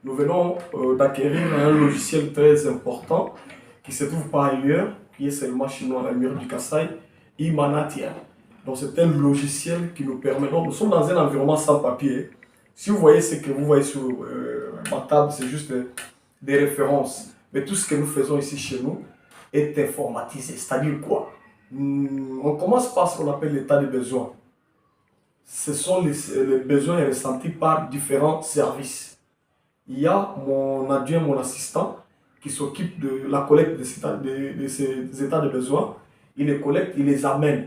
Nous venons d'acquérir un logiciel très important qui se trouve pas ailleurs, qui est seulement chez nous à la mur du Kassai, Imanatia. Donc c'est un logiciel qui nous permet, donc nous sommes dans un environnement sans papier. Si vous voyez ce que vous voyez sur ma table, c'est juste des références. Mais tout ce que nous faisons ici chez nous est informatisé. C'est-à-dire quoi? On commence par ce qu'on appelle l'état des besoins. Ce sont les besoins ressentis par différents services. Il y a mon adjoint, mon assistant, qui s'occupe de la collecte de ces états de besoin. Il les collecte, il les amène.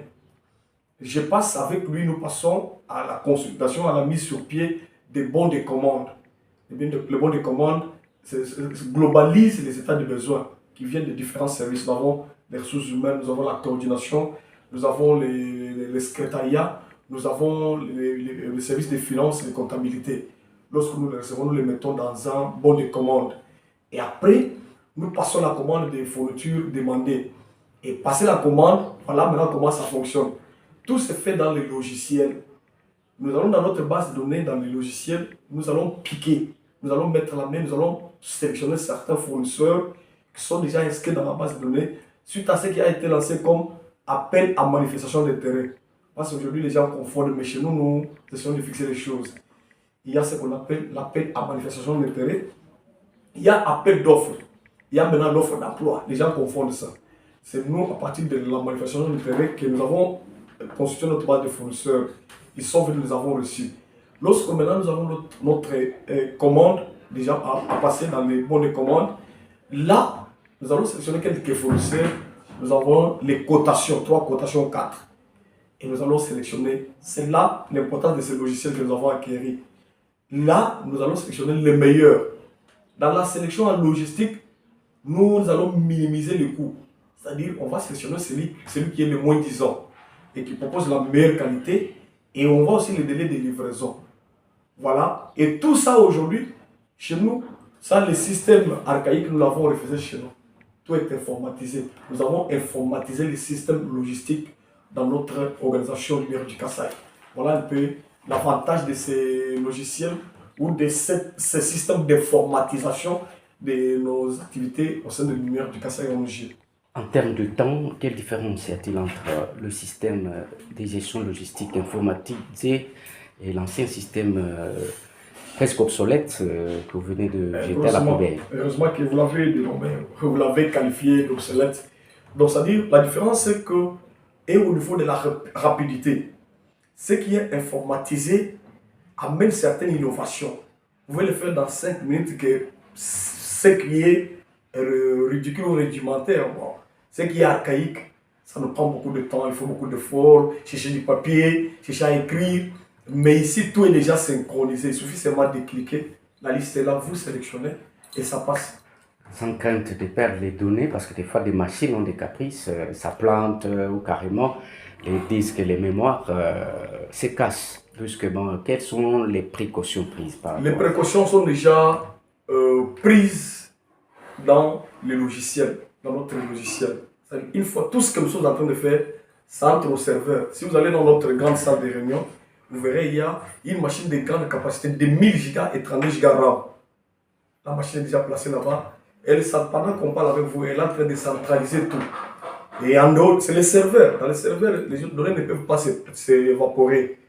Je passe avec lui, nous passons à la consultation, à la mise sur pied des bons de commande. Le bon de commande globalise les états de besoin qui viennent de différents services. Nous avons les ressources humaines, nous avons la coordination, nous avons les secrétariats, nous avons les services de finances et de comptabilité. Lorsque nous les recevons, nous les mettons dans un bon de commande. Et après, nous passons la commande des fournitures demandées. Et passer la commande, voilà maintenant comment ça fonctionne. Tout se fait dans les logiciels. Nous allons dans notre base de données, dans les logiciels, nous allons piquer, nous allons mettre la main, nous allons sélectionner certains fournisseurs qui sont déjà inscrits dans la base de données suite à ce qui a été lancé comme appel à manifestation d'intérêt. Parce qu'aujourd'hui, les gens confondent, mais chez nous, nous essayons de fixer les choses. Il y a ce qu'on appelle l'appel à manifestation d'intérêt. Il y a appel d'offres. Il y a maintenant l'offre d'emploi. Les gens confondent ça. C'est nous, à partir de la manifestation d'intérêt, que nous avons constitué notre base de fournisseurs. Ils sont venus, nous avons reçus. Lorsque maintenant nous avons notre commande déjà à passer dans les bons de commande, là, nous allons sélectionner quelques fournisseurs. Nous avons les cotations, 3 cotations, 4. Et nous allons sélectionner. C'est là l'importance de ce logiciel que nous avons acquis. Là, nous allons sélectionner les meilleurs. Dans la sélection en logistique, nous allons minimiser les coûts. C'est-à-dire, on va sélectionner celui qui est le moins disant et qui propose la meilleure qualité. Et on voit aussi les délais de livraison. Voilà. Et tout ça aujourd'hui, chez nous, ça, les systèmes archaïques, nous l'avons refait chez nous. Tout est informatisé. Nous avons informatisé les systèmes logistiques dans notre organisation Lumière du Kassai. Voilà un peu l'avantage de ces logiciels ou de ces systèmes d'informatisation de nos activités au sein de Lumière du Kassai ONG. En termes de temps, quelle différence y a-t-il entre le système de gestion logistique informatisé et l'ancien système presque obsolète que vous venez de jeter à la poubelle? Heureusement que vous l'avez qualifié d'obsolète. Donc, c'est-à-dire, la différence, c'est que, et au niveau de la rapidité, ce qui est informatisé amène certaines innovations. Vous pouvez le faire dans 5 minutes, que ce qui est ridicule ou rudimentaire, bon, ce qui est archaïque, ça nous prend beaucoup de temps, il faut beaucoup d'efforts, chercher du papier, chercher à écrire. Mais ici, tout est déjà synchronisé. Il suffit seulement de cliquer, la liste est là, vous sélectionnez et ça passe. Sans crainte de perdre les données, parce que des fois, des machines ont des caprices, ça plante ou carrément les disques et les mémoires se cassent brusquement. Quelles sont les précautions prises par rapport? Les précautions sont déjà prises dans le logiciel, dans notre logiciel. Une fois, tout ce que nous sommes en train de faire, ça entre au serveur. Si vous allez dans notre grande salle de réunion, vous verrez, il y a une machine de grande capacité de 1000 Go et 32 Go RAM. La machine est déjà placée là-bas. Pendant qu'on parle avec vous, elle est en train de centraliser tout. Et en dehors, c'est les serveurs. Dans les serveurs, les données ne peuvent pas s'évaporer.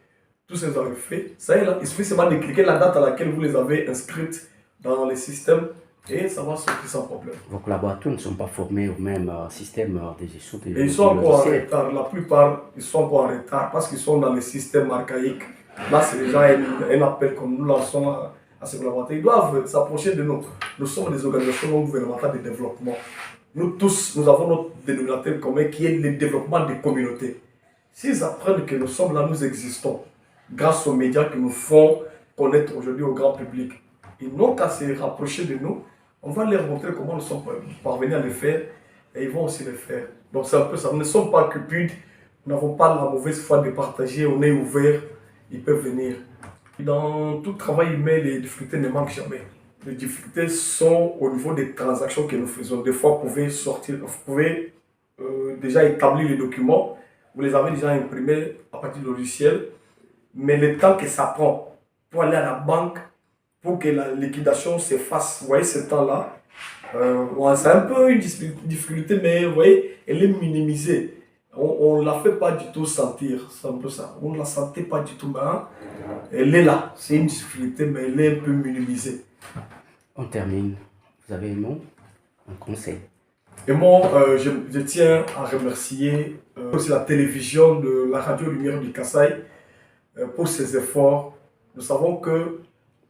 Tout ce que vous avez fait, ça est là. Il suffit seulement de cliquer la date à laquelle vous les avez inscrites dans les systèmes et ça va sortir sans problème. Vos collaborateurs ne sont pas formés au même système de gestion de ils sont encore en retard. La plupart, ils sont encore en retard parce qu'ils sont dans les systèmes archaïques. Là, c'est déjà un appel que nous lançons à ces collaborateurs. Ils doivent s'approcher de nous. Nous sommes des organisations non gouvernementales de développement. Nous tous, nous avons notre dénominateur commun qui est le développement des communautés. S'ils apprennent que nous sommes là, nous existons, grâce aux médias qui nous font connaître aujourd'hui au grand public, ils n'ont qu'à se rapprocher de nous. On va leur montrer comment nous sommes parvenus à le faire et ils vont aussi le faire. Donc c'est un peu ça. Nous ne sommes pas cupides, nous n'avons pas la mauvaise foi de partager, on est ouvert, ils peuvent venir. Dans tout travail humain, les difficultés ne manquent jamais. Les difficultés sont au niveau des transactions que nous faisons. Des fois, vous pouvez déjà établir les documents, vous les avez déjà imprimés à partir du logiciel, mais le temps que ça prend pour aller à la banque, pour que la liquidation se fasse. Vous voyez, ce temps-là, ouais, c'est un peu une difficulté, mais vous voyez, elle est minimisée. On ne la fait pas du tout sentir, c'est un peu ça. On ne la sentait pas du tout, mais hein, elle est là. C'est une difficulté, mais elle est un peu minimisée. On termine. Vous avez un mot, un conseil? Et moi, je tiens à remercier aussi la télévision de la radio Lumière du Kasaï pour ses efforts. Nous savons que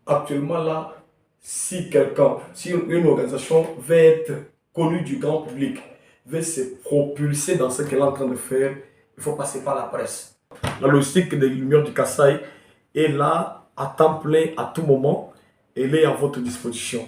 actuellement là, si quelqu'un, si une organisation veut être connue du grand public, veut se propulser dans ce qu'elle est en train de faire, il faut passer par la presse. La logistique des Lumières du Kasaï est là à temps plein à tout moment. Elle est à votre disposition.